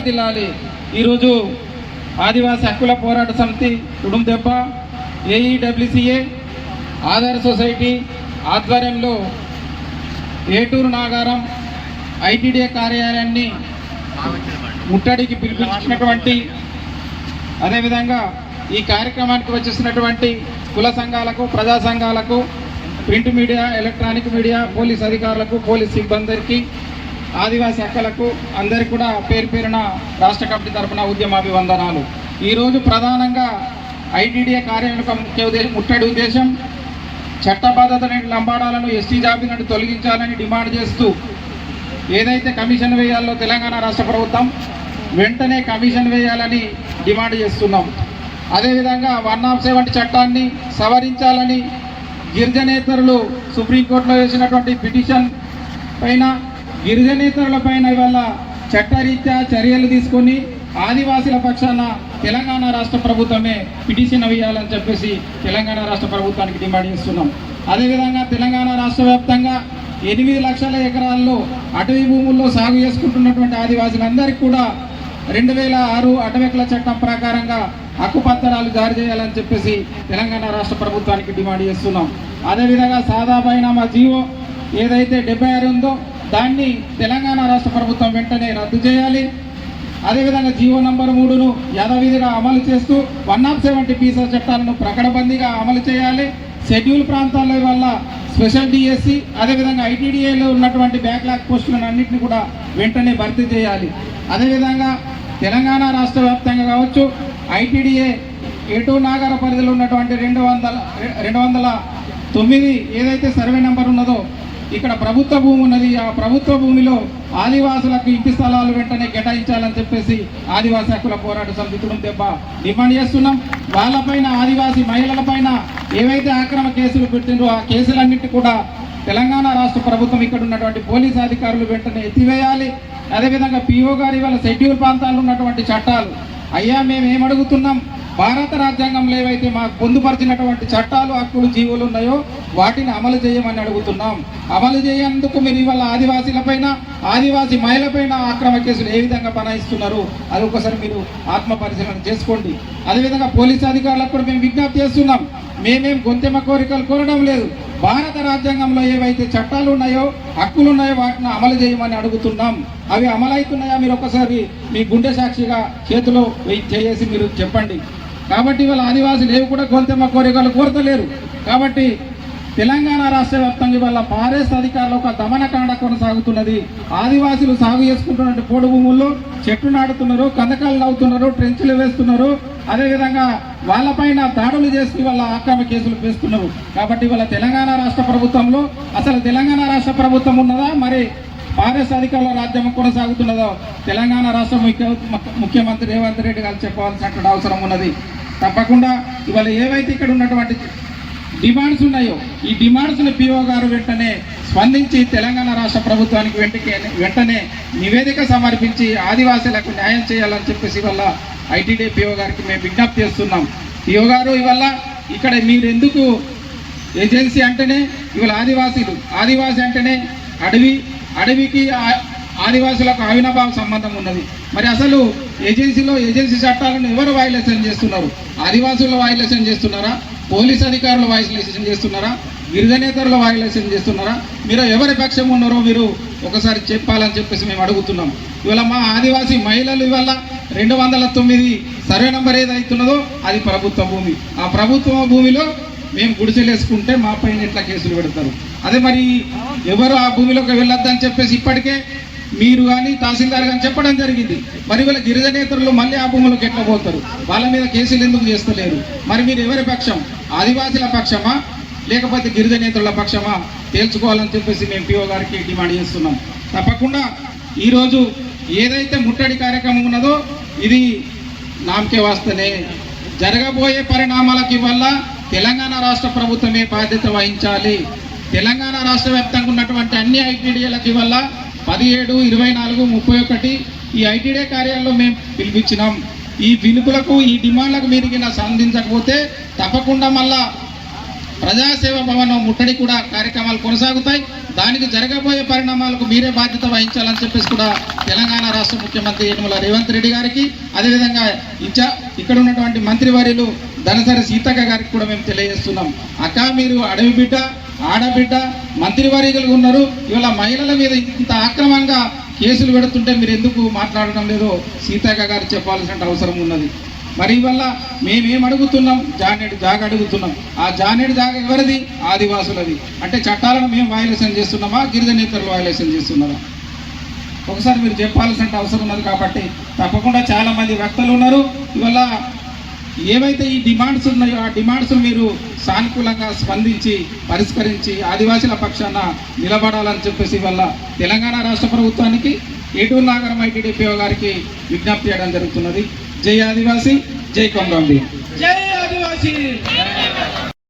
వర్ధిల్లాలి. ఈరోజు ఆదివాసీ హక్కుల పోరాట సమితి కుటుంబెబ్బ ఏఈడబ్ల్యూసీఏ ఆధార్ సొసైటీ ఆధ్వర్యంలో ఏటూరు నాగారం ఐటీడీఏ కార్యాలయాన్ని ముట్టడికి పిలిపించినటువంటి, అదేవిధంగా ఈ కార్యక్రమానికి వచ్చేసినటువంటి కుల సంఘాలకు, ప్రజా సంఘాలకు, print media, electronic media, police అధికారులకు, పోలీస్ సిబ్బందికి, ఆదివాసీ హక్కులకు అందరికీ కూడా పేరు పేరున రాష్ట్ర కమిటీ తరఫున ఉద్యమాభివందనాలు. ఈరోజు ప్రధానంగా ఐటీడీఏ కార్యాలయం ముట్టడి ఉద్దేశం చట్టబద్ధత లేని లంబాడాలను ఎస్టీ జాబితా నుండి తొలగించాలని డిమాండ్ చేస్తూ ఏదైతే కమిషన్ వేయాలో తెలంగాణ రాష్ట్ర ప్రభుత్వం వెంటనే కమిషన్ వేయాలని డిమాండ్ చేస్తున్నాం. అదేవిధంగా 107 చట్టాన్ని సవరించాలని గిరిజనేతరులు సుప్రీంకోర్టులో వేసినటువంటి పిటిషన్ పైన, గిరిజనేతరుల పైన ఇవాళ చట్టరీత్యా చర్యలు తీసుకొని ఆదివాసీల పక్షాన తెలంగాణ రాష్ట్ర ప్రభుత్వమే పిటిషన్ వేయాలని చెప్పేసి తెలంగాణ రాష్ట్ర ప్రభుత్వానికి డిమాండ్ చేస్తున్నాం. అదేవిధంగా తెలంగాణ రాష్ట్ర వ్యాప్తంగా 8 లక్షల ఎకరాల్లో అటవీ భూముల్లో సాగు చేసుకుంటున్నటువంటి ఆదివాసులందరికీ కూడా 2006 అటవీ హక్కుల చట్టం ప్రకారంగా హక్కు పత్రాలు జారీ చేయాలని చెప్పేసి తెలంగాణ రాష్ట్ర ప్రభుత్వానికి డిమాండ్ చేస్తున్నాం. అదేవిధంగా సాదా బైనామా జీవో ఏదైతే 76 ఉందో దాన్ని తెలంగాణ రాష్ట్ర ప్రభుత్వం వెంటనే రద్దు చేయాలి. అదేవిధంగా జీవో నంబర్ 3ను యథావిధిగా అమలు చేస్తూ 170 పీసా చట్టాలను ప్రకటబందీగా అమలు చేయాలి. షెడ్యూల్ ప్రాంతాల్లో వల్ల స్పెషల్ డిఎస్సి, అదేవిధంగా ఐటీడీఏలో ఉన్నటువంటి బ్యాక్లాగ్ పోస్టులను అన్నింటినీ కూడా వెంటనే భర్తీ చేయాలి. అదేవిధంగా తెలంగాణ రాష్ట్ర వ్యాప్తంగా కావచ్చు, ఐటీడీఏ ఏటూరు నాగార పరిధిలో ఉన్నటువంటి 209 ఏదైతే సర్వే నెంబర్ ఉన్నదో ఇక్కడ ప్రభుత్వ భూమి ఉన్నది. ఆ ప్రభుత్వ భూమిలో ఆదివాసులకు ఇంటి స్థలాలు వెంటనే కేటాయించాలని చెప్పేసి ఆదివాసీ హక్కుల పోరాట సమితి కుటుంబెబ్బ డిమాండ్ చేస్తున్నాం. వాళ్ళపైన, ఆదివాసీ మహిళలపైన ఏవైతే ఆక్రమ కేసులు పెట్టిండ్రో ఆ కేసులన్నింటి కూడా తెలంగాణ రాష్ట్ర ప్రభుత్వం ఇక్కడ ఉన్నటువంటి పోలీసు అధికారులు వెంటనే ఎత్తివేయాలి. అదేవిధంగా పిఓ గారి వాళ్ళ షెడ్యూల్ ప్రాంతాల్లో ఉన్నటువంటి చట్టాలు, అయ్యా మేము ఏమడుగుతున్నాం, భారత రాజ్యాంగంలో ఏవైతే మాకు పొందుపరిచినటువంటి చట్టాలు, హక్కులు, జీవులు ఉన్నాయో వాటిని అమలు చేయమని అడుగుతున్నాం. అమలు చేయేందుకు మీరు ఇవాళ ఆదివాసీలపైన, ఆదివాసీ మహిళలపైన ఆక్రమ కేసులు ఏ విధంగా బనాయిస్తున్నారు అది ఒకసారి మీరు ఆత్మ పరిశీలన చేసుకోండి. అదేవిధంగా పోలీసు అధికారులకు కూడా మేము విజ్ఞప్తి చేస్తున్నాం, మేమేం గొంతెమ్మ కోరికలు కోరడం లేదు. భారత రాజ్యాంగంలో ఏవైతే చట్టాలు ఉన్నాయో, హక్కులు ఉన్నాయో వాటిని అమలు చేయమని అడుగుతున్నాం. అవి అమలవుతున్నాయా మీరు ఒకసారి మీ గుండె సాక్షిగా చేతిలో చేసి మీరు చెప్పండి. కాబట్టి ఇవాళ ఆదివాసులు ఏవి కూడా గొంతెమ్మ కోరికలు కోరతలేరు. కాబట్టి తెలంగాణ రాష్ట్ర వ్యాప్తంగా ఇవాళ ఫారెస్ట్ అధికారులు ఒక దమనకాండ కొనసాగుతున్నది. ఆదివాసులు సాగు చేసుకుంటున్నటువంటి పోడు భూముల్లో చెట్లు నాటుతున్నారు, కందకాలు నవ్వుతున్నారు, ట్రెంచులు వేస్తున్నారు. అదేవిధంగా వాళ్ళపైన దాడులు చేసి వాళ్ళ ఆక్రమ కేసులు వేస్తున్నారు. కాబట్టి ఇవాళ తెలంగాణ రాష్ట్ర ప్రభుత్వంలో అసలు తెలంగాణ రాష్ట్ర ప్రభుత్వం ఉన్నదా, మరి ఫారెస్ట్ అధికారుల రాజ్యం కొనసాగుతున్నదో తెలంగాణ రాష్ట్ర ముఖ్యమంత్రి రేవంత్ రెడ్డి గారు చెప్పాల్సినటువంటి అవసరం ఉన్నది. తప్పకుండా ఇవాళ ఏవైతే ఇక్కడ ఉన్నటువంటి డిమాండ్స్ ఉన్నాయో ఈ డిమాండ్స్ని పిఓ గారు వెంటనే స్పందించి తెలంగాణ రాష్ట్ర ప్రభుత్వానికి వెంటనే నివేదిక సమర్పించి ఆదివాసీలకు న్యాయం చేయాలని చెప్పేసి ఇవాళ ఐటీడీ పిఓ గారికి మేము విజ్ఞప్తి చేస్తున్నాం. పిఓ గారు ఇవాళ ఇక్కడ మీరు ఎందుకు ఏజెన్సీ అంటేనే ఇవాళ ఆదివాసీ అంటేనే అడవికి ఆదివాసులకు అవినాభావ సంబంధం ఉన్నది. మరి అసలు ఏజెన్సీ చట్టాలను ఎవరు వైలేషన్ చేస్తున్నారు? ఆదివాసులు వైలేషన్ చేస్తున్నారా? పోలీస్ అధికారులు వైలేషన్ చేస్తున్నారా? గిరిజనేతరులు వైలేషన్ చేస్తున్నారా? మీరు ఎవరి పక్షం ఉన్నారో మీరు ఒకసారి చెప్పాలని చెప్పేసి మేము అడుగుతున్నాం. ఇవాళ మా ఆదివాసీ మహిళలు ఇవాళ 209 సర్వే నెంబర్ ఏదైతున్నదో అది ప్రభుత్వ భూమి. ఆ ప్రభుత్వ భూమిలో మేము గుడిసెలు వేసుకుంటే మా పైన ఇట్లా కేసులు పెడతారు. అదే మరి ఎవరు ఆ భూమిలోకి వెళ్ళొద్దని చెప్పేసి ఇప్పటికే మీరు కానీ తహసీల్దార్ కానీ చెప్పడం జరిగింది. మరి వీళ్ళ గిరిజనేతరులు మళ్ళీ ఆ భూములకు ఎట్లా పోతారు? వాళ్ళ మీద కేసులు ఎందుకు చేస్తలేరు? మరి మీరు ఎవరి పక్షం? ఆదివాసీల పక్షమా లేకపోతే గిరిజనేతరుల పక్షమా తేల్చుకోవాలని చెప్పేసి మేము పిఓ గారికి డిమాండ్ చేస్తున్నాం. తప్పకుండా ఈరోజు ఏదైతే ముట్టడి కార్యక్రమం ఉన్నదో ఇది నామకే వాస్తనే జరగబోయే పరిణామాలకి వల్ల తెలంగాణ రాష్ట్ర ప్రభుత్వమే బాధ్యత వహించాలి. తెలంగాణ రాష్ట్ర వ్యాప్తంగా ఉన్నటువంటి అన్ని ఐటీడీఏలకి వల్ల 17, 24, 31 ఈ ఐటీడీఏ కార్యాలయంలో మేము పిలిపించినాం. ఈ పిలుపులకు, ఈ డిమాండ్లకు మీరు స్పందించకపోతే తప్పకుండా మళ్ళా ప్రజాసేవ భవనం ముట్టడి కూడా కార్యక్రమాలు కొనసాగుతాయి. దానికి జరగబోయే పరిణామాలకు మీరే బాధ్యత వహించాలని చెప్పేసి కూడా తెలంగాణ రాష్ట్ర ముఖ్యమంత్రి యనమల రేవంత్ రెడ్డి గారికి, అదేవిధంగా ఇక్కడ ఉన్నటువంటి మంత్రివర్యులు ధనసరి సీతక్క గారికి కూడా మేము తెలియజేస్తున్నాం. అక్క, మీరు అడవి బిడ్డ, ఆడబిడ్డ, మంత్రివర్యులు ఉన్నారు. ఇవాళ మహిళల మీద ఇంత ఆక్రమంగా కేసులు పెడుతుంటే మీరు ఎందుకు మాట్లాడడం లేదో సీతక్క గారు చెప్పాల్సిన అవసరం ఉన్నది. మరి వల్ల మేమేం అడుగుతున్నాం? జానేడు జాగ అడుగుతున్నాం. ఆ జానేడు జాగ ఎవరిది? ఆదివాసులది. అంటే చట్టాలను మేము వయలేషన్ చేస్తున్నామా, గిరిజనేతరులు వయలేషన్ చేస్తున్నారా? ఒకసారి మీరు చెప్పాల్సిన అవసరం ఉన్నది. కాబట్టి తప్పకుండా చాలామంది వ్యక్తులు ఉన్నారు. ఇవాళ ఏవైతే ఈ డిమాండ్స్ ఉన్నాయో ఆ డిమాండ్స్ మీరు సానుకూలంగా స్పందించి పరిష్కరించి ఆదివాసీల పక్షాన నిలబడాలని చెప్పేసి వల్ల తెలంగాణ రాష్ట్ర ప్రభుత్వానికి ఏటూరు నాగరం ఐటీడీపీఓ గారికి విజ్ఞప్తి చేయడం జరుగుతున్నది. జై ఆదివాసీ, జై కొమరం భీం. జై ఆదివాసీ.